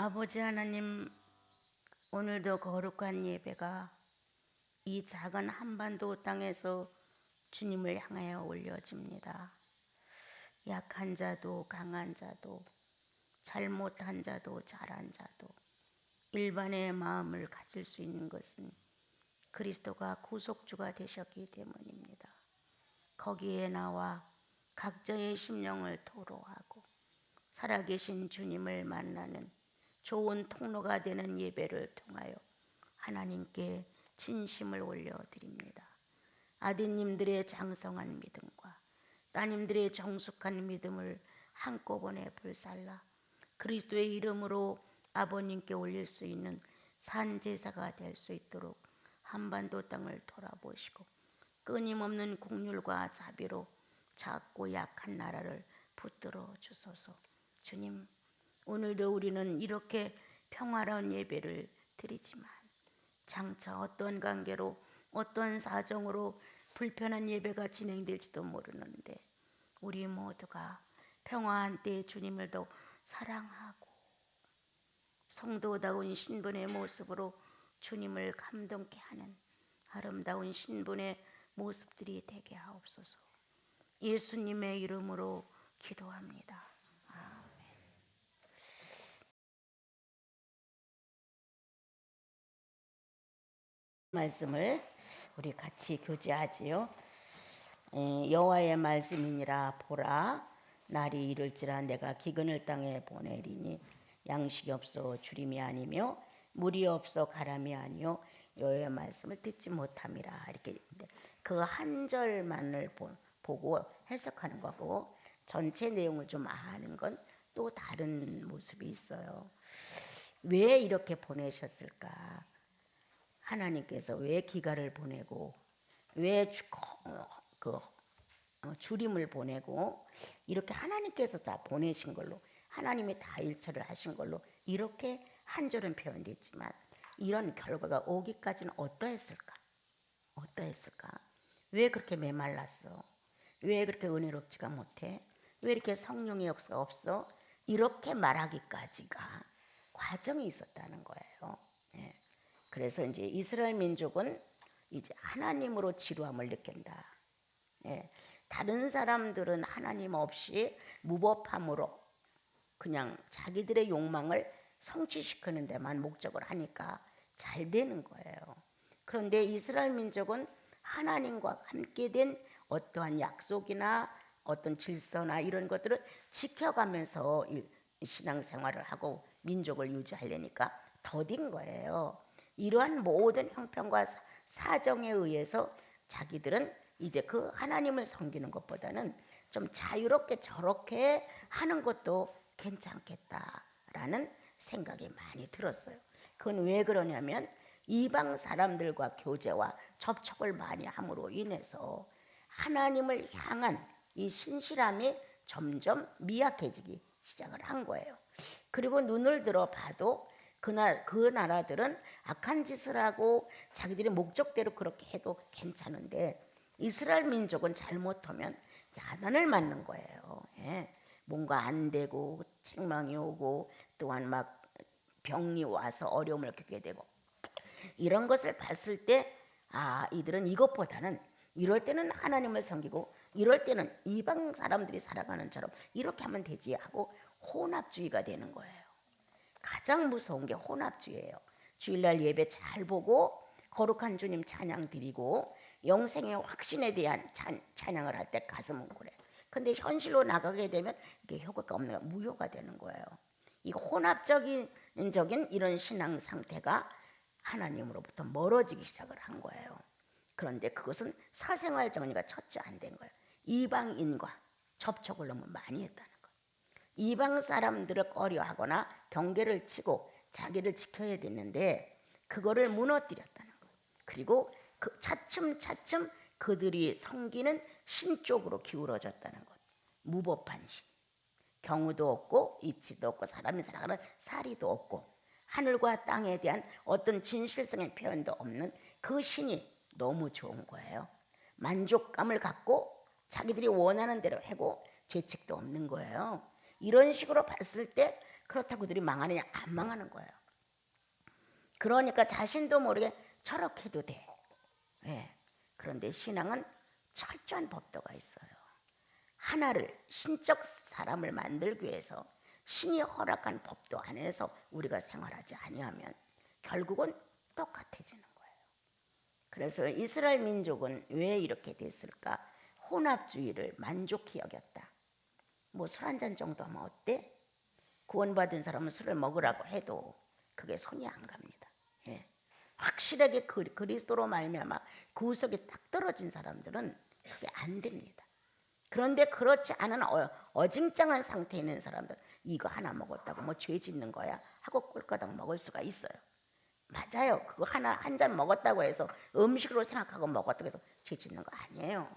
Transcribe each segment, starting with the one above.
아버지 하나님, 오늘도 거룩한 예배가 이 작은 한반도 땅에서 주님을 향하여 올려집니다. 약한 자도 강한 자도 잘못한 자도 잘한 자도 일반의 마음을 가질 수 있는 것은 그리스도가 구속주가 되셨기 때문입니다. 거기에 나와 각자의 심령을 토로하고 살아계신 주님을 만나는 좋은 통로가 되는 예배를 통하여 하나님께 진심을 올려드립니다. 아드님들의 장성한 믿음과 따님들의 정숙한 믿음을 한꺼번에 불살라 그리스도의 이름으로 아버님께 올릴 수 있는 산제사가 될 수 있도록 한반도 땅을 돌아보시고 끊임없는 국률과 자비로 작고 약한 나라를 붙들어 주소서. 주님, 오늘도 우리는 이렇게 평화로운 예배를 드리지만 장차 어떤 관계로 어떤 사정으로 불편한 예배가 진행될지도 모르는데 우리 모두가 평화한 때에 주님을 더 사랑하고 성도다운 신분의 모습으로 주님을 감동케 하는 아름다운 신분의 모습들이 되게 하옵소서. 예수님의 이름으로 기도합니다. 아멘. 말씀을 우리 같이 교제하지요. 여호와의 말씀이니라. 보라, 날이 이를지라 내가 기근을 땅에 보내리니 양식이 없어 주림이 아니며 물이 없어 가람이 아니요 여호와의 말씀을 듣지 못함이라. 이렇게 그 한 절만을 보고 해석하는 거고 전체 내용을 좀 아는 건 또 다른 모습이 있어요. 왜 이렇게 보내셨을까? 하나님께서 왜 기가를 보내고 왜 주림을 보내고 이렇게 하나님께서 다 보내신 걸로 하나님이 다 일처를 하신 걸로 이렇게 한 절은 표현됐지만 이런 결과가 오기까지는 어떠했을까? 왜 그렇게 메말랐어? 왜 그렇게 은혜롭지가 못해? 왜 이렇게 성령의 역사가 없어? 이렇게 말하기까지가 과정이 있었다는 거예요. 예. 그래서 이제 이스라엘 민족은 이제 하나님으로 지루함을 느낀다. 예. 다른 사람들은 하나님 없이 무법함으로 그냥 자기들의 욕망을 성취시키는 데만 목적을 하니까 잘 되는 거예요. 그런데 이스라엘 민족은 하나님과 함께 된 어떠한 약속이나 어떤 질서나 이런 것들을 지켜가면서 신앙생활을 하고 민족을 유지하려니까 더딘 거예요. 이러한 모든 형편과 사정에 의해서 자기들은 이제 그 하나님을 섬기는 것보다는 좀 자유롭게 저렇게 하는 것도 괜찮겠다라는 생각이 많이 들었어요. 그건 왜 그러냐면 이방 사람들과 교제와 접촉을 많이 함으로 인해서 하나님을 향한 이 신실함이 점점 미약해지기 시작을 한 거예요. 그리고 눈을 들어 봐도 그 나라들은 악한 짓을 하고 자기들의 목적대로 그렇게 해도 괜찮은데 이스라엘 민족은 잘못하면 야단을 맞는 거예요. 예. 뭔가 안 되고 책망이 오고 또한 막 병이 와서 어려움을 겪게 되고 이런 것을 봤을 때 이들은 이것보다는 이럴 때는 하나님을 섬기고 이럴 때는 이방 사람들이 살아가는 처럼 이렇게 하면 되지 하고 혼합주의가 되는 거예요. 가장 무서운 게 혼합주의예요. 주일날 예배 잘 보고 거룩한 주님 찬양 드리고 영생의 확신에 대한 찬양을 할 때 가슴 웅크려요. 근데 현실로 나가게 되면 이게 효과가 없는 거예요. 무효가 되는 거예요. 이 혼합적인 이런 신앙 상태가 하나님으로부터 멀어지기 시작을 한 거예요. 그런데 그것은 사생활 정리가 첫째 안 된 거예요. 이방인과 접촉을 너무 많이 했다는 거예요. 이방 사람들을 꺼려하거나 경계를 치고 자기를 지켜야 되는데 그거를 무너뜨렸다는 거예요. 그리고 차츰 그들이 섬기는 신 쪽으로 기울어졌다는 것. 무법한 신. 경우도 없고 이치도 없고 사람이 살아가는 사리도 없고 하늘과 땅에 대한 어떤 진실성의 표현도 없는 그 신이 너무 좋은 거예요. 만족감을 갖고 자기들이 원하는 대로 하고 죄책도 없는 거예요. 이런 식으로 봤을 때 그렇다고 그들이 망하느냐? 안 망하는 거예요. 그러니까 자신도 모르게 저렇게 해도 돼. 예. 그런데 신앙은 철저한 법도가 있어요. 하나를 신적 사람을 만들기 위해서 신이 허락한 법도 안에서 우리가 생활하지 아니하면 결국은 똑같아지는 거예요. 그래서 이스라엘 민족은 왜 이렇게 됐을까? 혼합주의를 만족히 여겼다. 뭐 술 한 잔 정도 하면 어때? 구원받은 사람은 술을 먹으라고 해도 그게 손이 안 갑니다. 예. 확실하게 그리스도로 말미암아 구속이 딱 떨어진 사람들은 그게 안 됩니다. 그런데 그렇지 않은 어징짱한 상태에 있는 사람들, 이거 하나 먹었다고 뭐 죄 짓는 거야 하고 꿀거덕 먹을 수가 있어요. 맞아요. 그거 하나 한 잔 먹었다고 해서 음식으로 생각하고 먹었다고 해서 죄 짓는 거 아니에요.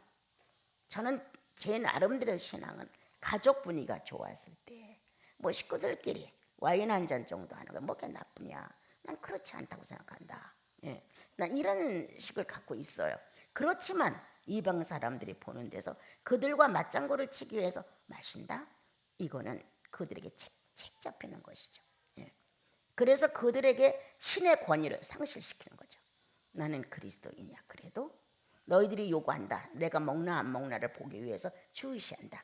저는 제 나름대로 신앙은 가족 분위기가 좋았을 때 뭐 식구들끼리 와인 한 잔 정도 하는 거 뭐가 나쁘냐? 난 그렇지 않다고 생각한다. 예. 난 이런 식을 갖고 있어요. 그렇지만 이방 사람들이 보는 데서 그들과 맞장구를 치기 위해서 마신다? 이거는 그들에게 책 잡히는 것이죠. 예. 그래서 그들에게 신의 권위를 상실시키는 거죠. 나는 그리스도이냐? 그래도 너희들이 요구한다. 내가 먹나 안 먹나를 보기 위해서 주의시한다.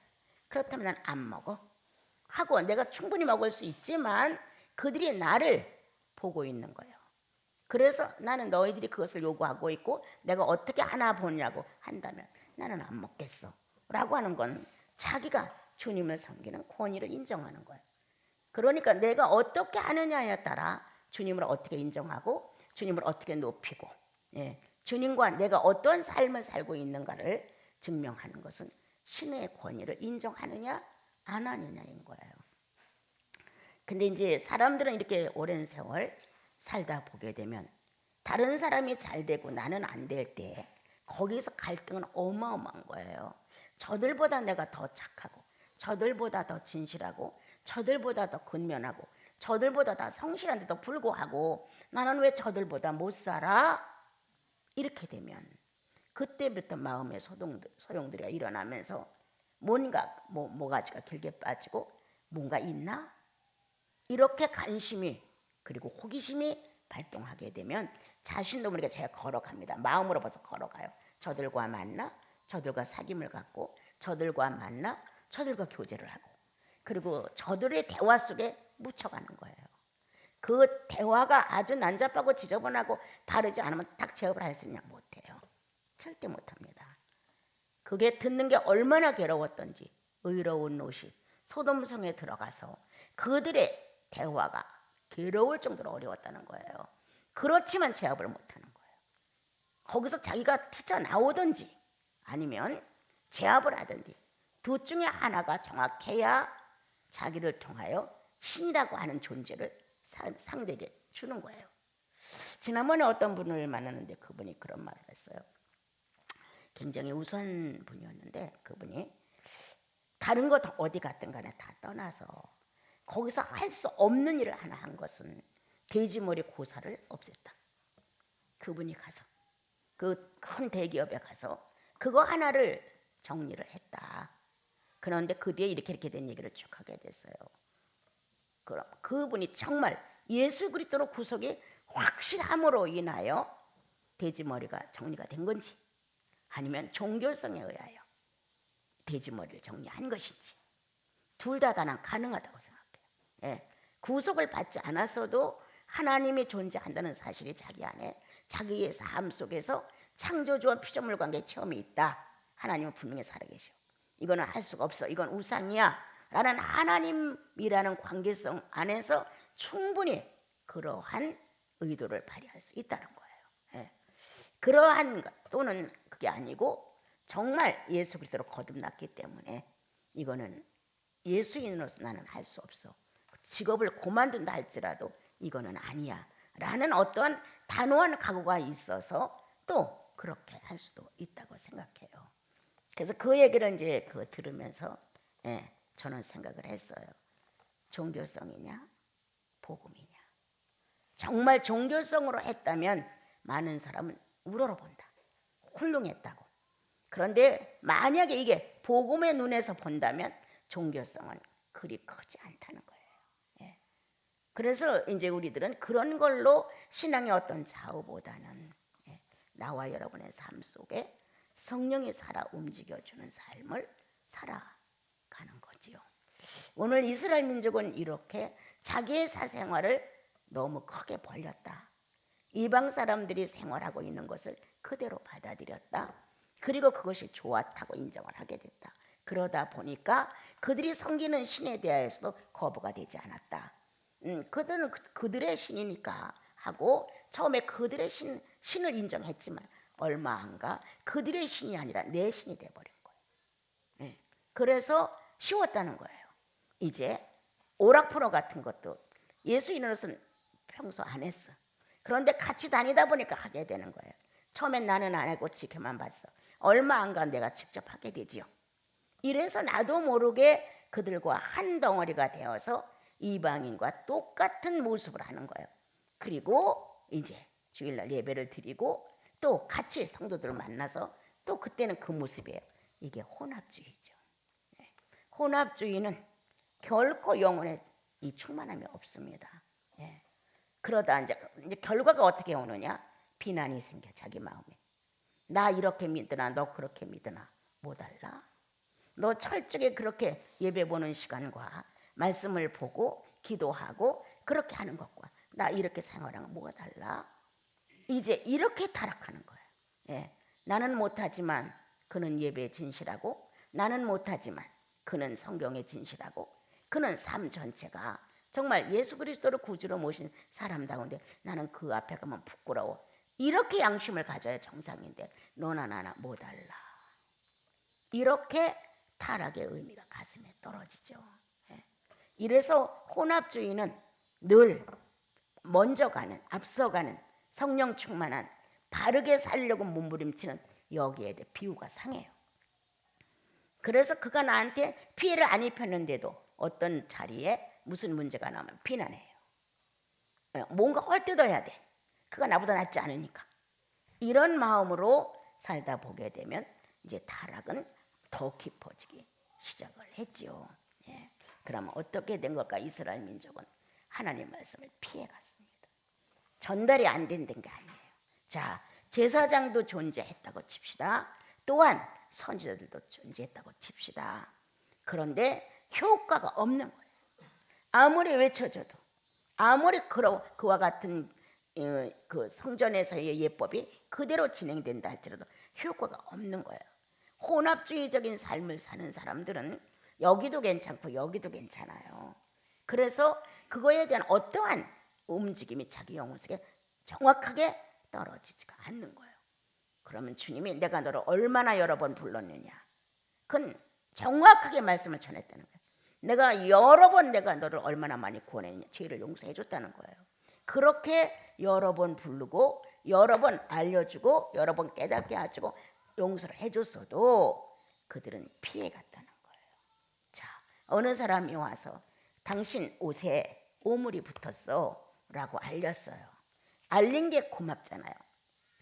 그렇다면 난 안 먹어. 하고 내가 충분히 먹을 수 있지만 그들이 나를 보고 있는 거예요. 그래서 나는 너희들이 그것을 요구하고 있고 내가 어떻게 하나 보냐고 한다면 나는 안 먹겠어 라고 하는 건 자기가 주님을 섬기는 권위를 인정하는 거예요. 그러니까 내가 어떻게 하느냐에 따라 주님을 어떻게 인정하고 주님을 어떻게 높이고 예, 주님과 내가 어떤 삶을 살고 있는가를 증명하는 것은 신의 권위를 인정하느냐 안 하느냐인 거예요. 근데 이제 사람들은 이렇게 오랜 세월 살다 보게 되면 다른 사람이 잘 되고 나는 안 될 때 거기서 갈등은 어마어마한 거예요. 저들보다 내가 더 착하고 저들보다 더 진실하고 저들보다 더 근면하고 저들보다 더 성실한데도 불구하고 나는 왜 저들보다 못 살아? 이렇게 되면 그때부터 마음의 소용돌이가 일어나면서 뭔가 모가지가 길게 빠지고 뭔가 있나? 이렇게 관심이 그리고 호기심이 발동하게 되면 자신도 모르게 제가 걸어갑니다. 마음으로 벌써 걸어가요. 저들과 만나 저들과 사귐을 갖고 저들과 만나 저들과 교제를 하고 그리고 저들의 대화 속에 묻혀가는 거예요. 그 대화가 아주 난잡하고 지저분하고 바르지 않으면 딱 제압을 할 수 있냐? 못해요. 절대 못합니다. 그게 듣는 게 얼마나 괴로웠던지 의로운 롯이 소돔성에 들어가서 그들의 대화가 괴로울 정도로 어려웠다는 거예요. 그렇지만 제압을 못하는 거예요. 거기서 자기가 튀어나오든지 아니면 제압을 하든지 둘 중에 하나가 정확해야 자기를 통하여 신이라고 하는 존재를 상대에게 주는 거예요. 지난번에 어떤 분을 만났는데 그분이 그런 말을 했어요. 굉장히 우수한 분이었는데 그분이 다른 거 어디 갔든 간에 다 떠나서 거기서 할 수 없는 일을 하나 한 것은 돼지머리 고사를 없앴다. 그분이 가서 그 큰 대기업에 가서 그거 하나를 정리를 했다. 그런데 그 뒤에 이렇게 된 얘기를 쭉 하게 됐어요. 그럼 그분이 정말 예수 그리스도로 구속이 확실함으로 인하여 돼지머리가 정리가 된 건지 아니면 종교성에 의하여 돼지머리를 정리한 것인지 둘 다 나는 가능하다고 생각해요. 예. 구속을 받지 않았어도 하나님이 존재한다는 사실이 자기 안에 자기의 삶 속에서 창조주와 피조물 관계의 체험이 있다. 하나님은 분명히 살아계셔. 이거는 할 수가 없어. 이건 우상이야. 라는 하나님이라는 관계성 안에서 충분히 그러한 의도를 발휘할 수 있다는 거예요. 예. 그러한 것 또는 그게 아니고 정말 예수 그리스도로 거듭났기 때문에 이거는 예수인으로서 나는 할 수 없어. 직업을 그만둔다 할지라도 이거는 아니야. 라는 어떠한 단호한 각오가 있어서 또 그렇게 할 수도 있다고 생각해요. 그래서 그 얘기를 이제 들으면서 저는 생각을 했어요. 종교성이냐 복음이냐. 정말 종교성으로 했다면 많은 사람은 우러러본다. 훌륭했다고. 그런데 만약에 이게 복음의 눈에서 본다면 종교성은 그리 크지 않다는 거예요. 예. 그래서 이제 우리들은 그런 걸로 신앙의 어떤 좌우보다는 나와 여러분의 삶 속에 성령이 살아 움직여주는 삶을 살아가는 거지요. 오늘 이스라엘 민족은 이렇게 자기의 사생활을 너무 크게 벌렸다. 이방 사람들이 생활하고 있는 것을 그대로 받아들였다. 그리고 그것이 좋았다고 인정을 하게 됐다. 그러다 보니까 그들이 섬기는 신에 대하여서도 거부가 되지 않았다. 그들은 그들의 신이니까 하고 처음에 그들의 신을 인정했지만 얼마 안가 그들의 신이 아니라 내 신이 돼버린 거예요. 그래서 쉬웠다는 거예요. 이제 오락프로 같은 것도 예수인으로서는 평소 안 했어. 그런데 같이 다니다 보니까 하게 되는 거예요. 처음엔 나는 안 하고 지켜만 봤어. 얼마 안가 내가 직접 하게 되지요. 이래서 나도 모르게 그들과 한 덩어리가 되어서 이방인과 똑같은 모습을 하는 거예요. 그리고 이제 주일날 예배를 드리고 또 같이 성도들을 만나서 또 그때는 그 모습이에요. 이게 혼합주의죠. 혼합주의는 결코 영혼에 이 충만함이 없습니다. 그러다 이제 결과가 어떻게 오느냐? 비난이 생겨 자기 마음에. 나 이렇게 믿으나 너 그렇게 믿으나 뭐 달라? 너 철저하게 그렇게 예배 보는 시간과 말씀을 보고 기도하고 그렇게 하는 것과 나 이렇게 생활하는 뭐가 달라? 이제 이렇게 타락하는 거예요. 나는 못하지만 그는 예배에 진실하고 나는 못하지만 그는 성경에 진실하고 그는 삶 전체가 정말 예수 그리스도를 구주로 모신 사람다운데 나는 그 앞에 가면 부끄러워. 이렇게 양심을 가져야 정상인데 너나 나나 뭐 달라. 이렇게 타락의 의미가 가슴에 떨어지죠. 이래서 혼합주의는 늘 먼저 가는 앞서가는 성령 충만한 바르게 살려고 몸부림치는 여기에 대해 비유가 상해요. 그래서 그가 나한테 피해를 안 입혔는데도 어떤 자리에 무슨 문제가 나면 비난해요. 뭔가 헐뜯어야 돼. 그가 나보다 낫지 않으니까. 이런 마음으로 살다 보게 되면 이제 타락은 더 깊어지기 시작을 했지요. 그러면 어떻게 된 걸까? 이스라엘 민족은 하나님 말씀을 피해갔습니다. 전달이 안 된 게 아니에요. 자, 제사장도 존재했다고 칩시다. 또한 선지자들도 존재했다고 칩시다. 그런데 효과가 없는 거예요. 아무리 외쳐줘도 아무리 그와 같은 그 성전에서의 예법이 그대로 진행된다 할지라도 효과가 없는 거예요. 혼합주의적인 삶을 사는 사람들은 여기도 괜찮고 여기도 괜찮아요. 그래서 그거에 대한 어떠한 움직임이 자기 영혼 속에 정확하게 떨어지지가 않는 거예요. 그러면 주님이 내가 너를 얼마나 여러 번 불렀느냐. 그건 정확하게 말씀을 전했다는 거예요. 내가 여러 번 내가 너를 얼마나 많이 구원했느냐. 죄를 용서해 줬다는 거예요. 그렇게 여러 번 부르고 여러 번 알려주고 여러 번 깨닫게 해주고 용서를 해줬어도 그들은 피해갔다는 거예요. 자, 어느 사람이 와서 당신 옷에 오물이 붙었어 라고 알렸어요. 알린 게 고맙잖아요.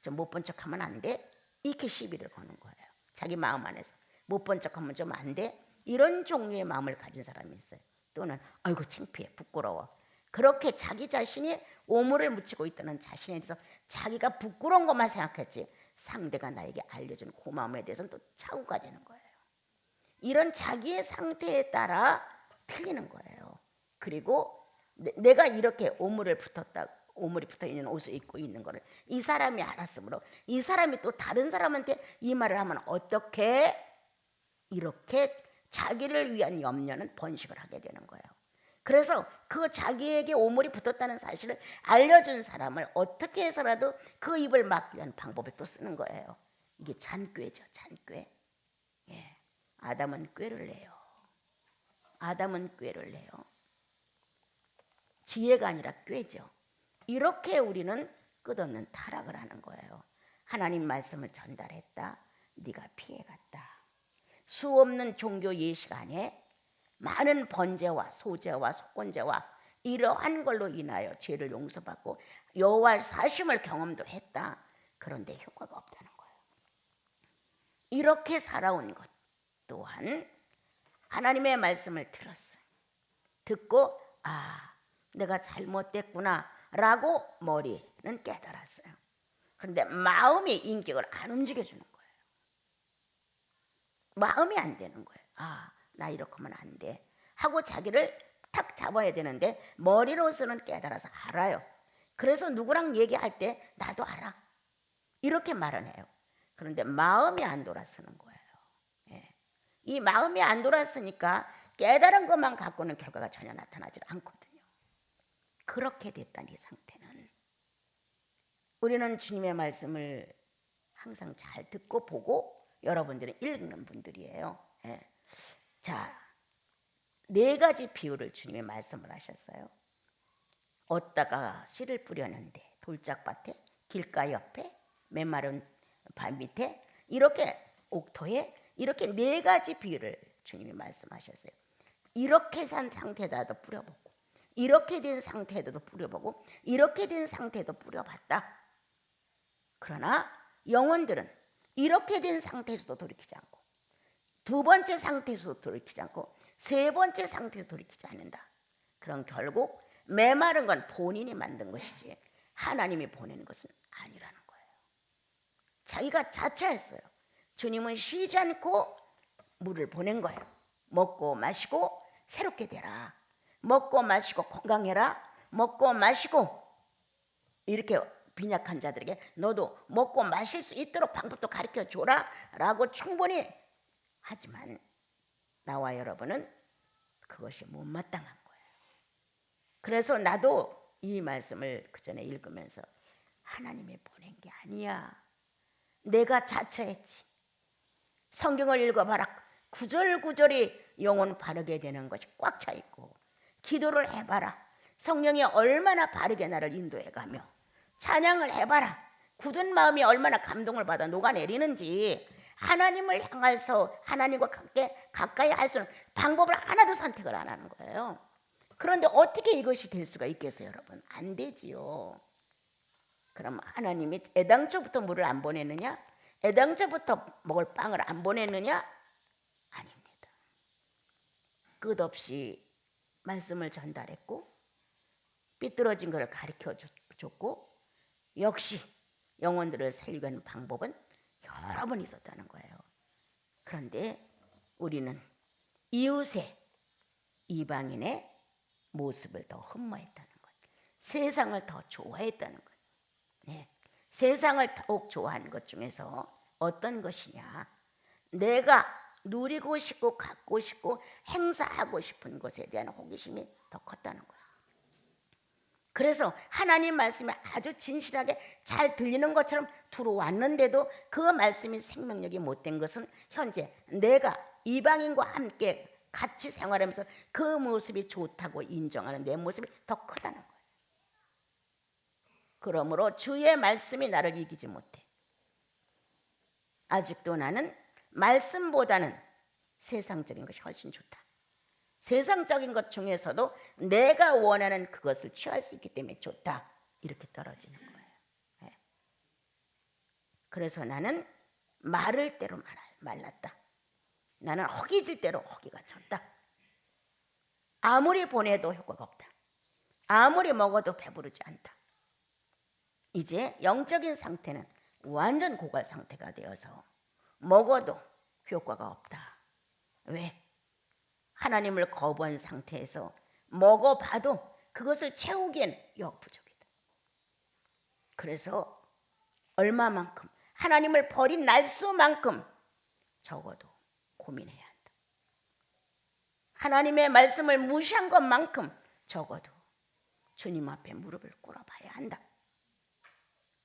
좀 못 본 척하면 안 돼? 이렇게 시비를 거는 거예요. 자기 마음 안에서 못 본 척하면 좀 안 돼? 이런 종류의 마음을 가진 사람이 있어요. 또는 아이고 창피해 부끄러워. 그렇게 자기 자신이 오물을 묻히고 있다는 자신에 대해서 자기가 부끄러운 것만 생각했지 상대가 나에게 알려준 고마움에 대해서는 또 착오가 되는 거예요. 이런 자기의 상태에 따라 틀리는 거예요. 그리고 내가 이렇게 오물이 붙어 있는 옷을 입고 있는 거를 이 사람이 알았으므로 이 사람이 또 다른 사람한테 이 말을 하면 어떻게 이렇게 자기를 위한 염려는 번식을 하게 되는 거예요. 그래서 그 자기에게 오물이 붙었다는 사실을 알려준 사람을 어떻게 해서라도 그 입을 막기 위한 방법을 또 쓰는 거예요. 이게 잔꾀죠. 잔꾀. 아담은 꾀를 내요. 아담은 꾀를 내요. 지혜가 아니라 꾀죠. 이렇게 우리는 끝없는 타락을 하는 거예요. 하나님 말씀을 전달했다. 네가 피해갔다. 수없는 종교 예식 안에 많은 번제와 소제와 속건제와 이러한 걸로 인하여 죄를 용서받고 여호와의 사심을 경험도 했다. 그런데 효과가 없다는 거예요. 이렇게 살아온 것 또한 하나님의 말씀을 들었어요. 듣고 내가 잘못됐구나 라고 머리는 깨달았어요. 그런데 마음이 인격을 안 움직여주는 거예요. 마음이 안 되는 거예요. 아, 나 이렇게 하면 안 돼 하고 자기를 탁 잡아야 되는데 머리로서는 깨달아서 알아요. 그래서 누구랑 얘기할 때 나도 알아 이렇게 말은 해요. 그런데 마음이 안 돌아서는 거예요. 예. 이 마음이 안 돌아서니까 깨달은 것만 갖고는 결과가 전혀 나타나지 않거든요. 그렇게 됐다는 이 상태는 우리는 주님의 말씀을 항상 잘 듣고 보고 여러분들은 읽는 분들이에요. 예. 자, 4가지 비유를 주님의 말씀을 하셨어요. 얻다가 씨를 뿌렸는데 돌짝밭에, 길가 옆에, 메마른 밭 밑에, 이렇게 옥토에 이렇게 4가지 비유를 주님이 말씀하셨어요. 이렇게 산 상태다도 뿌려보고, 이렇게 된 상태에도 뿌려보고, 이렇게 된 상태에도 뿌려봤다. 그러나 영혼들은 이렇게 된 상태에서도 돌이키지 않고, 2번째 상태에서도 돌이키지 않고, 3번째 상태에서 돌이키지 않는다. 그럼 결국 메마른 건 본인이 만든 것이지 하나님이 보내는 것은 아니라는 거예요. 자기가 자처했어요. 주님은 쉬지 않고 물을 보낸 거예요. 먹고 마시고 새롭게 되라. 먹고 마시고 건강해라. 먹고 마시고 이렇게 빈약한 자들에게 너도 먹고 마실 수 있도록 방법도 가르쳐 줘라 라고 충분히 하지만 나와 여러분은 그것이 못마땅한 거예요. 그래서 나도 이 말씀을 그 전에 읽으면서 하나님이 보낸 게 아니야. 내가 자처했지. 성경을 읽어봐라. 구절구절이 영혼 바르게 되는 것이 꽉 차 있고, 기도를 해봐라. 성령이 얼마나 바르게 나를 인도해가며, 찬양을 해봐라. 굳은 마음이 얼마나 감동을 받아 녹아내리는지, 하나님을 향해서 하나님과 가까이 할 수 있는 방법을 하나도 선택을 안 하는 거예요. 그런데 어떻게 이것이 될 수가 있겠어요, 여러분? 안 되지요. 그럼 하나님이 애당초부터 물을 안 보내느냐? 애당초부터 먹을 빵을 안 보냈느냐? 아닙니다. 끝없이 말씀을 전달했고 삐뚤어진 것을 가르쳐줬고 역시 영혼들을 살리는 방법은 여러 번 있었다는 거예요. 그런데 우리는 이웃의 이방인의 모습을 더 흠모했다는 거예요. 세상을 더 좋아했다는 거예요. 네. 세상을 더욱 좋아하는 것 중에서 어떤 것이냐? 내가 누리고 싶고 갖고 싶고 행사하고 싶은 것에 대한 호기심이 더 컸다는 거예요. 그래서 하나님 말씀이 아주 진실하게 잘 들리는 것처럼 들어왔는데도 그 말씀이 생명력이 못된 것은 현재 내가 이방인과 함께 같이 생활하면서 그 모습이 좋다고 인정하는 내 모습이 더 크다는 거예요. 그러므로 주의 말씀이 나를 이기지 못해. 아직도 나는 말씀보다는 세상적인 것이 훨씬 좋다. 세상적인 것 중에서도 내가 원하는 그것을 취할 수 있기 때문에 좋다. 이렇게 떨어지는 거예요. 네. 그래서 나는 마를 대로 말랐다. 나는 허기질 대로 허기가 졌다. 아무리 보내도 효과가 없다. 아무리 먹어도 배부르지 않다. 이제 영적인 상태는 완전 고갈 상태가 되어서 먹어도 효과가 없다. 왜? 하나님을 거부한 상태에서 먹어봐도 그것을 채우기엔 역부족이다. 그래서 얼마만큼 하나님을 버린 날수만큼 적어도 고민해야 한다. 하나님의 말씀을 무시한 것만큼 적어도 주님 앞에 무릎을 꿇어봐야 한다.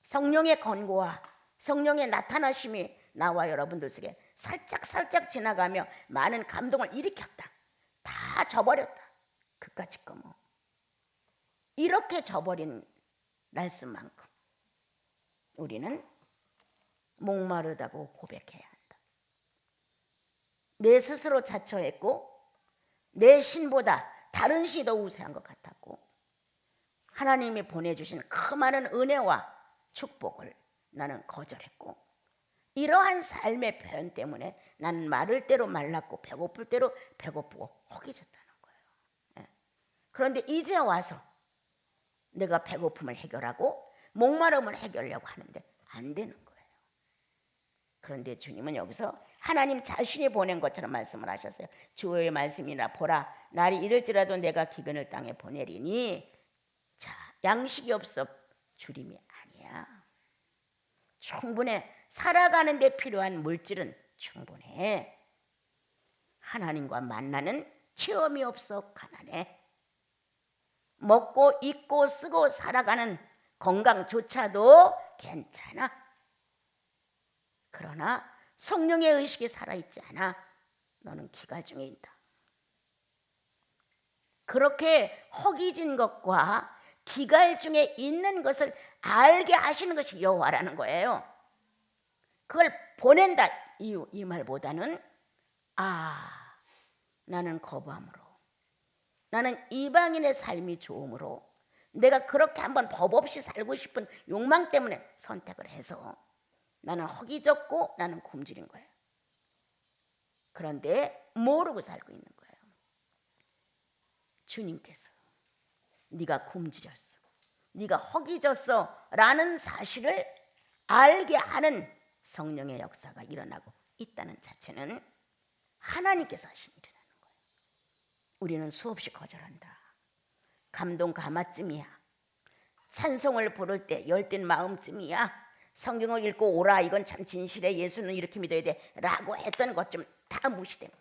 성령의 권고와 성령의 나타나심이 나와 여러분들 속에 살짝 지나가며 많은 감동을 일으켰다. 다 저버렸다. 그까짓 거 뭐. 이렇게 저버린 날수만큼 우리는 목마르다고 고백해야 한다. 내 스스로 자처했고 내 신보다 다른 신이 더 우세한 것 같았고 하나님이 보내주신 그 많은 은혜와 축복을 나는 거절했고 이러한 삶의 표현 때문에 나는 마를 대로 말랐고 배고플 대로 배고프고 허기졌다는 거예요. 그런데 이제 와서 내가 배고픔을 해결하고 목마름을 해결하려고 하는데 안 되는 거예요. 그런데 주님은 여기서 하나님 자신이 보낸 것처럼 말씀을 하셨어요. 주의 말씀이나 보라, 날이 이를지라도 내가 기근을 땅에 보내리니, 자, 양식이 없어 주림이 아니야. 충분해. 살아가는 데 필요한 물질은 충분해. 하나님과 만나는 체험이 없어 가난해. 먹고 입고 쓰고 살아가는 건강조차도 괜찮아. 그러나 성령의 의식이 살아있지 않아. 너는 기갈 중에 있다. 그렇게 허기진 것과 기갈 중에 있는 것을 알게 하시는 것이 여호와라는 거예요. 그걸 보낸다 이 말보다는, 나는 거부함으로, 나는 이방인의 삶이 좋음으로, 내가 그렇게 한번 법 없이 살고 싶은 욕망 때문에 선택을 해서 나는 허기졌고 나는 굶주린 거예요. 그런데 모르고 살고 있는 거예요. 주님께서 네가 굶주렸어, 네가 허기졌어 라는 사실을 알게 하는 성령의 역사가 일어나고 있다는 자체는 하나님께서 하신 일이라는 거예요. 우리는 수없이 거절한다. 감동 가마쯤이야. 찬송을 부를 때 열띤 마음쯤이야. 성경을 읽고 오라, 이건 참 진실해, 예수는 이렇게 믿어야 돼 라고 했던 것 좀 다 무시됩니다.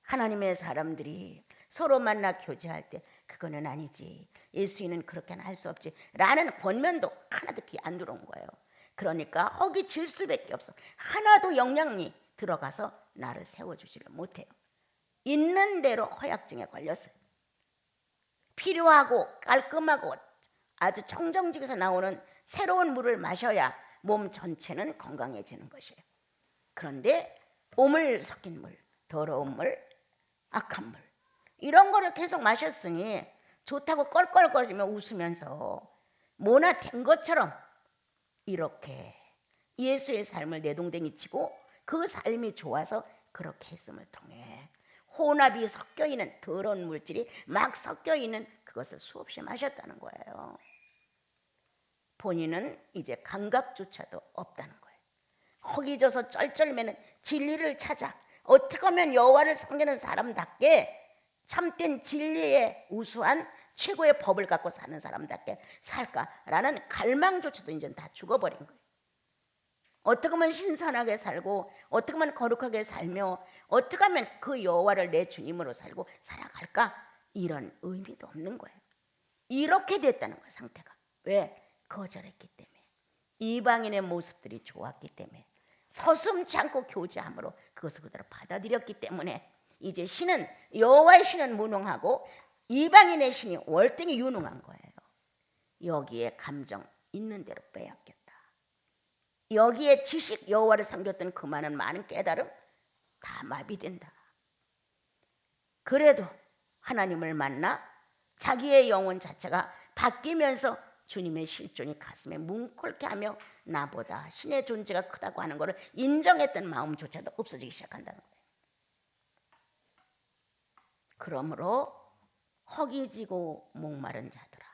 하나님의 사람들이 서로 만나 교제할 때 그거는 아니지, 예수인은 그렇게는 할 수 없지 라는 권면도 하나도 귀 안 들어온 거예요. 그러니까 허기질 수밖에 없어. 하나도 영향이 들어가서 나를 세워주지를 못해요. 있는 대로 허약증에 걸렸어요. 필요하고 깔끔하고 아주 청정지에서 나오는 새로운 물을 마셔야 몸 전체는 건강해지는 것이에요. 그런데 오물 섞인 물, 더러운 물, 악한 물, 이런 거를 계속 마셨으니 좋다고 껄껄거리며 웃으면서 뭐나 된 것처럼 이렇게 예수의 삶을 내동댕이 치고 그 삶이 좋아서 그렇게 했음을 통해 혼합이 섞여 있는 더러운 물질이 막 섞여 있는 그것을 수없이 마셨다는 거예요. 본인은 이제 감각조차도 없다는 거예요. 허기져서 쩔쩔매는 진리를 찾아 어떻게 하면 여호와를 섬기는 사람답게 참된 진리의 우수한 최고의 법을 갖고 사는 사람답게 살까라는 갈망조차도 이제 다 죽어버린 거예요. 어떻게 하면 신선하게 살고 어떻게 하면 거룩하게 살며 어떻게 하면 그 여호와를 내 주님으로 살고 살아갈까, 이런 의미도 없는 거예요. 이렇게 됐다는 거예요. 상태가. 왜? 거절했기 때문에, 이방인의 모습들이 좋았기 때문에, 서슴지 않고 교제함으로 그것을 그대로 받아들였기 때문에 이제 신은, 여호와의 신은 무능하고 이방인의 신이 월등히 유능한 거예요. 여기에 감정 있는 대로 빼앗겼다. 여기에 지식, 여호와를 섬겼던 그 많은 깨달음 다 마비된다. 그래도 하나님을 만나 자기의 영혼 자체가 바뀌면서 주님의 실존이 가슴에 뭉클게 하며 나보다 신의 존재가 크다고 하는 것을 인정했던 마음조차도 없어지기 시작한다는 거예요. 그러므로 허기지고 목마른 자들아,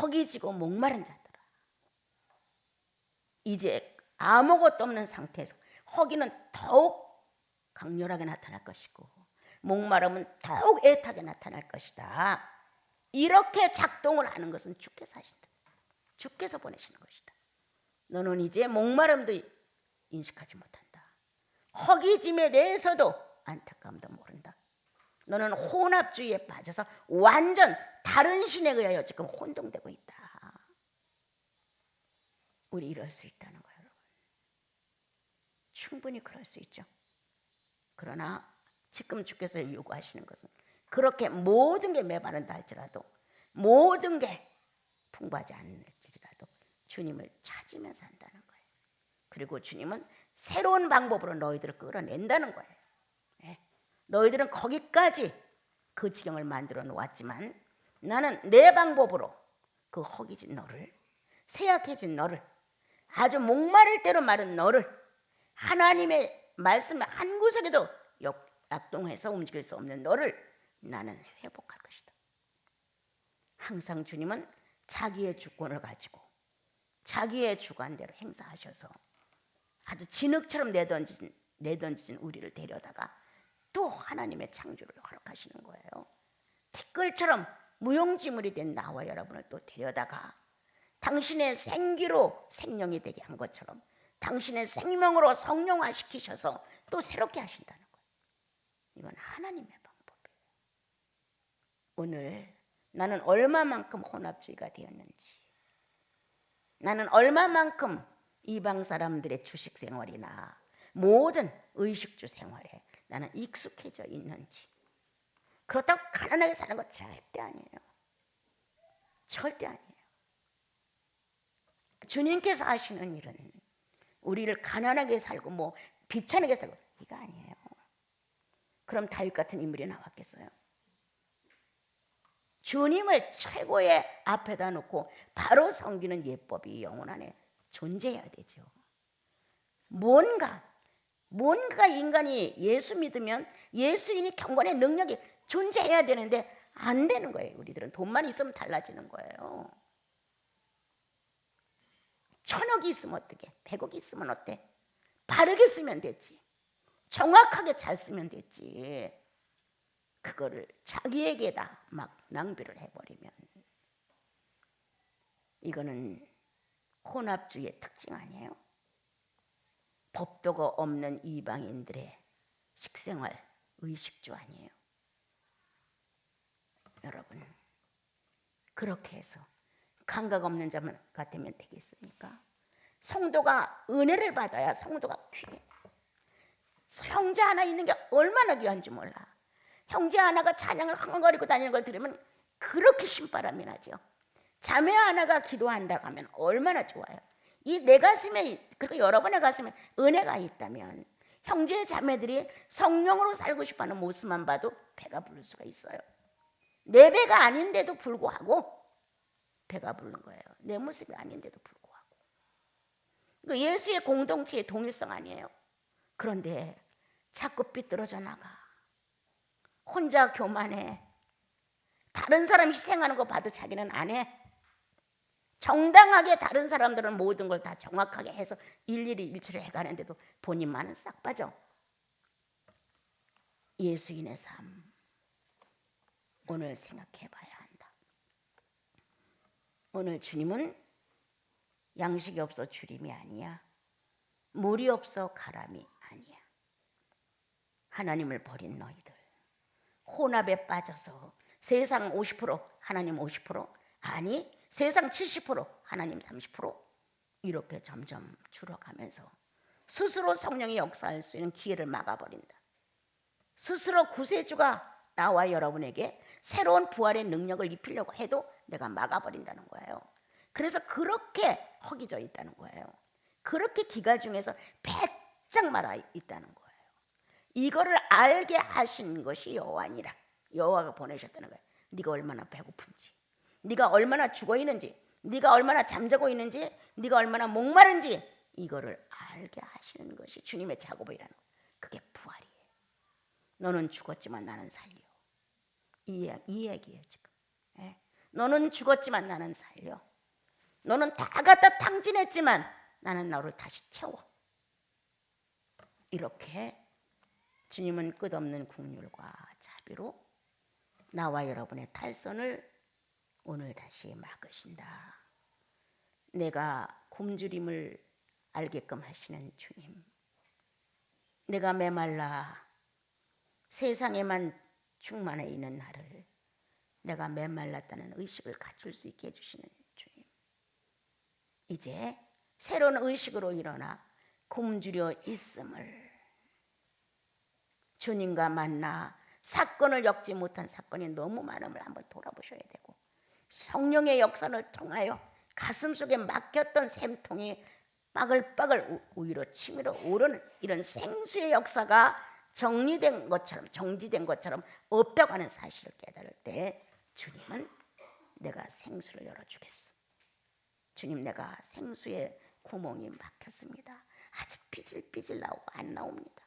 허기지고 목마른 자들아, 이제 아무것도 없는 상태에서 허기는 더욱 강렬하게 나타날 것이고 목마름은 더욱 애타게 나타날 것이다. 이렇게 작동을 하는 것은 주께서 하신다. 주께서 보내시는 것이다. 너는 이제 목마름도 인식하지 못한다. 허기짐에 대해서도 안타까움도 모른다. 너는 혼합주의에 빠져서 완전 다른 신에 의하여 지금 혼동되고 있다. 우리 이럴 수 있다는 거예요, 여러분. 충분히 그럴 수 있죠. 그러나 지금 주께서 요구하시는 것은 그렇게 모든 게 메마른다 할지라도, 모든 게 풍부하지 않을지라도 주님을 찾으면서 한다는 거예요. 그리고 주님은 새로운 방법으로 너희들을 끌어낸다는 거예요. 네. 너희들은 거기까지 그 지경을 만들어 놓았지만 나는 내 방법으로 그 허기진 너를, 쇠약해진 너를, 아주 목마를 대로 마른 너를, 하나님의 말씀의 한 구석에도 약동해서 움직일 수 없는 너를 나는 회복할 것이다. 항상 주님은 자기의 주권을 가지고 자기의 주관대로 행사하셔서 아주 진흙처럼 내던진 우리를 데려다가 또 하나님의 창조를 허락하시는 거예요. 티끌처럼 무용지물이 된 나와 여러분을 또 데려다가 당신의 생기로 생명이 되게 한 것처럼 당신의 생명으로 성령화시키셔서 또 새롭게 하신다는 거예요. 이건 하나님의 방법이에요. 오늘 나는 얼마만큼 혼합주의가 되었는지, 나는 얼마만큼 이방 사람들의 주식 생활이나 모든 의식주 생활에 나는 익숙해져 있는지. 그렇다고 가난하게 사는 것 절대 아니에요. 절대 아니에요. 주님께서 하시는 일은 우리를 가난하게 살고 뭐 비천하게 살고 이거 아니에요. 그럼 다윗 같은 인물이 나왔겠어요? 주님을 최고의 앞에다 놓고 바로 섬기는 예법이 영혼 안에 존재해야 되죠. 뭔가 인간이 예수 믿으면 예수인이 경건의 능력이 존재해야 되는데 안 되는 거예요. 우리들은 돈만 있으면 달라지는 거예요. 1,000억이 있으면 어떻게? 100억이 있으면 어때? 바르게 쓰면 됐지. 정확하게 잘 쓰면 됐지. 그거를 자기에게다 막 낭비를 해버리면 이거는 혼합주의의 특징 아니에요? 법도가 없는 이방인들의 식생활, 의식주 아니에요? 여러분, 그렇게 해서 감각 없는 자만 같으면 되겠습니까? 성도가 은혜를 받아야 성도가 귀해. 형제 하나 있는 게 얼마나 귀한지 몰라. 형제 하나가 찬양을 흥얼거리고 다니는 걸 들으면 그렇게 신바람이 나죠. 자매 하나가 기도한다고 하면 얼마나 좋아요. 이 내 가슴에, 그리고 여러분의 가슴에 은혜가 있다면 형제 자매들이 성령으로 살고 싶어하는 모습만 봐도 배가 부를 수가 있어요. 내 배가 아닌데도 불구하고 배가 부르는 거예요. 내 모습이 아닌데도 불구하고. 예수의 공동체의 동일성 아니에요? 그런데 자꾸 삐뚤어져 나가. 혼자 교만해. 다른 사람 희생하는 거 봐도 자기는 안 해. 정당하게 다른 사람들은 모든 걸 다 정확하게 해서 일일이 일처리 해가는데도 본인만은 싹 빠져. 예수인의 삶 오늘 생각해 봐야 한다. 오늘 주님은 양식이 없어 주림이 아니야. 물이 없어 가람이 아니야. 하나님을 버린 너희들, 혼합에 빠져서 세상 50% 하나님 50% 아니 세상 70% 하나님 30% 이렇게 점점 줄어가면서 스스로 성령이 역사할 수 있는 기회를 막아버린다. 스스로 구세주가 나와 여러분에게 새로운 부활의 능력을 입히려고 해도 내가 막아버린다는 거예요. 그래서 그렇게 허기져 있다는 거예요. 그렇게 기가 중에서 배짱 말아 있다는 거예요. 이거를 알게 하신 것이 여호와니라. 여호와가 보내셨다는 거예요. 네가 얼마나 배고픈지, 네가 얼마나 죽어있는지, 네가 얼마나 잠자고 있는지, 네가 얼마나 목마른지 이거를 알게 하시는 것이 주님의 작업이라는 거예요. 그게 부활이에요. 너는 죽었지만 나는 살려. 이 얘기예요 지금. 예? 너는 죽었지만 나는 살려. 너는 다 갖다 탕진했지만 나는 너를 다시 채워. 이렇게 주님은 끝없는 긍휼과 자비로 나와 여러분의 탈선을 오늘 다시 막으신다. 내가 굶주림을 알게끔 하시는 주님. 내가 메말라 세상에만 충만해 있는 나를 내가 메말랐다는 의식을 갖출 수 있게 해주시는 주님. 이제 새로운 의식으로 일어나 굶주려 있음을 주님과 만나 사건을 엮지 못한 사건이 너무 많음을 한번 돌아보셔야 되고 성령의 역사를 통하여 가슴속에 막혔던 샘통이 빠글빠글 위로 치밀어 오르는 이런 생수의 역사가 정리된 것처럼 정지된 것처럼 없다고 하는 사실을 깨달을 때 주님은 내가 생수를 열어주겠어. 주님 내가 생수의 구멍이 막혔습니다. 아주 삐질삐질 나오고 안 나옵니다.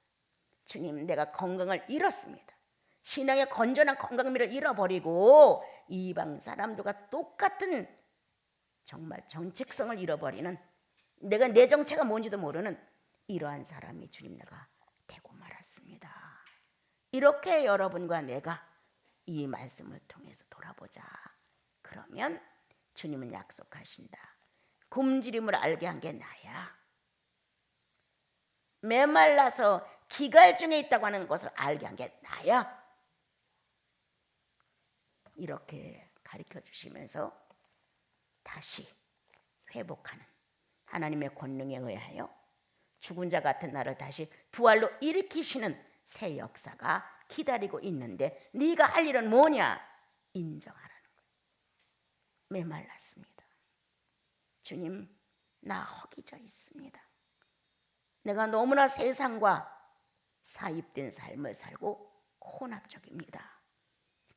주님 내가 건강을 잃었습니다. 신앙의 건전한 건강미를 잃어버리고 이방 사람들과 똑같은 정말 정체성을 잃어버리는, 내가 내 정체가 뭔지도 모르는 이러한 사람이 주님 내가 되고 말았습니다. 이렇게 여러분과 내가 이 말씀을 통해서 돌아보자. 그러면 주님은 약속하신다. 굶주림을 알게 한 게 나야. 메말라서 기갈중에 있다고 하는 것을 알게 한 게 나야. 이렇게 가르쳐 주시면서 다시 회복하는 하나님의 권능에 의하여 죽은 자 같은 나를 다시 부활로 일으키시는 새 역사가 기다리고 있는데 네가 할 일은 뭐냐? 인정하라는 거예요. 메말랐습니다. 주님, 나 허기져 있습니다. 내가 너무나 세상과 사입된 삶을 살고 혼합적입니다.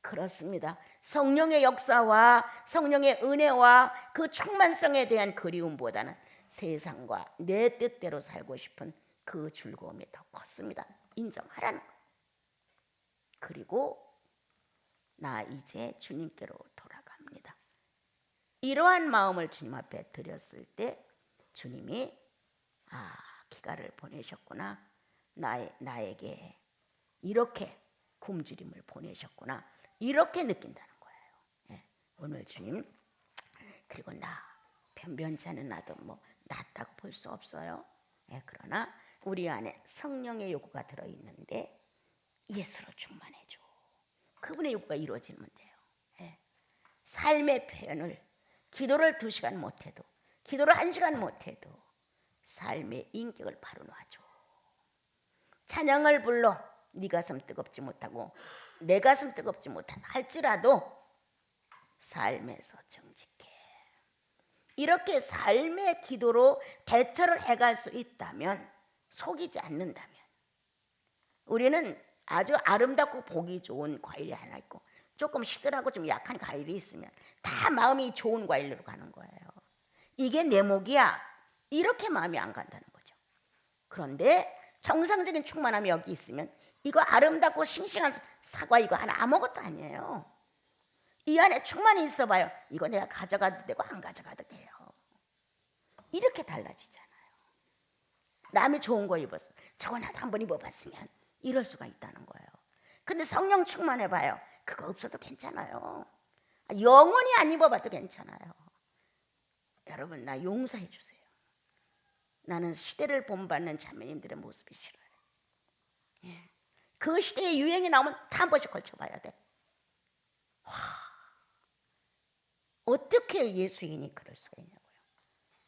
그렇습니다. 성령의 역사와 성령의 은혜와 그 충만성에 대한 그리움보다는 세상과 내 뜻대로 살고 싶은 그 즐거움이 더 컸습니다. 인정하라는 거예요. 그리고 나 이제 주님께로 돌아갑니다. 이러한 마음을 주님 앞에 드렸을 때 주님이 기가를 보내셨구나. 나에게 이렇게 굶주림을 보내셨구나. 이렇게 느낀다는 거예요. 예, 오늘 주님, 그리고 나 변변치 않은 나도 뭐 낫다고 볼 수 없어요. 예, 그러나 우리 안에 성령의 요구가 들어있는데 예수로 충만해줘. 그분의 요구가 이루어지면 돼요. 예. 삶의 표현을, 기도를 2시간 못해도, 기도를 1시간 못해도 삶의 인격을 바로 놔줘. 찬양을 불러 네 가슴 뜨겁지 못하고 내 가슴 뜨겁지 못하다 할지라도 삶에서 정직해. 이렇게 삶의 기도로 대처를 해갈 수 있다면, 속이지 않는다면, 우리는 아주 아름답고 보기 좋은 과일이 하나 있고 조금 시들하고 좀 약한 과일이 있으면 다 마음이 좋은 과일로 가는 거예요. 이게 내 목이야. 이렇게 마음이 안 간다는 거죠. 그런데 정상적인 충만함이 여기 있으면 이거 아름답고 싱싱한 사과 이거 하나 아무것도 아니에요. 이 안에 충만히 있어봐요. 이거 내가 가져가도 되고 안 가져가도 돼요. 이렇게 달라지잖아요. 남이 좋은 거 입었어. 저거 나도 한번 입어봤으면 이럴 수가 있다는 거예요. 근데 성령 충만해봐요. 그거 없어도 괜찮아요. 영원히 안 입어봐도 괜찮아요. 여러분, 나 용서해 주세요. 나는 시대를 본받는 자매님들의 모습이 싫어요. 예. 그 시대의 유행이 나오면 다 한 번씩 걸쳐봐야 돼. 와, 어떻게 예수인이 그럴 수가 있냐고요.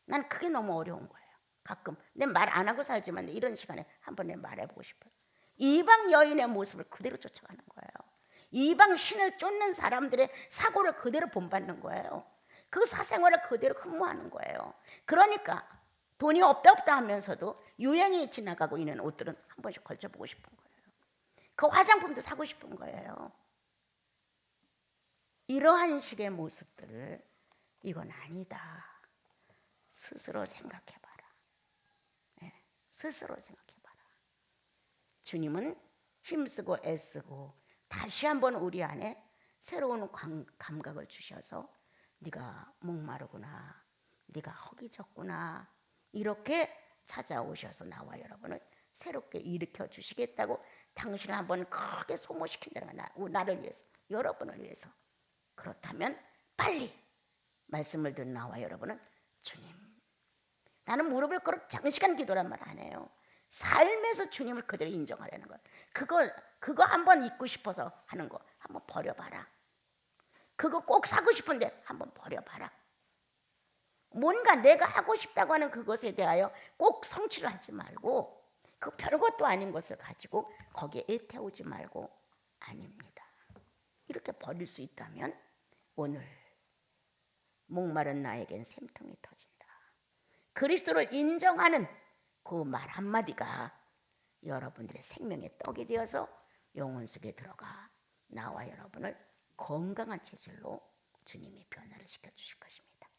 난 그게 너무 어려운 거예요. 가끔 내 말 안 하고 살지만 이런 시간에 한번 내 말해보고 싶어요. 이방 여인의 모습을 그대로 쫓아가는 거예요. 이방 신을 쫓는 사람들의 사고를 그대로 본받는 거예요. 그 사생활을 그대로 흠모하는 거예요. 그러니까 돈이 없다 하면서도 유행이 지나가고 있는 옷들은 한 번씩 걸쳐보고 싶은 거예요. 그 화장품도 사고 싶은 거예요. 이러한 식의 모습들을 이건 아니다. 스스로 생각해봐라. 네, 스스로 생각해봐라. 주님은 힘쓰고 애쓰고 다시 한번 우리 안에 새로운 감각을 주셔서 네가 목마르구나, 네가 허기졌구나, 이렇게 찾아오셔서 나와 여러분을 새롭게 일으켜 주시겠다고 당신을 한번 크게 소모시킨다는 거야. 나를 위해서, 여러분을 위해서. 그렇다면 빨리 말씀을 듣는 나와 여러분은 주님, 나는 무릎을 꿇어 장시간 기도란 말 안 해요. 삶에서 주님을 그대로 인정하려는 거예요. 그거 한번 잊고 싶어서 하는 거 한번 버려봐라. 그거 꼭 사고 싶은데 한번 버려봐라. 뭔가 내가 하고 싶다고 하는 그것에 대하여 꼭 성취를 하지 말고 그 별것도 아닌 것을 가지고 거기에 애태우지 말고 아닙니다. 이렇게 버릴 수 있다면 오늘 목마른 나에겐 샘통이 터진다. 그리스도를 인정하는 그 말 한마디가 여러분들의 생명의 떡이 되어서 영혼 속에 들어가 나와 여러분을 건강한 체질로 주님이 변화를 시켜주실 것입니다.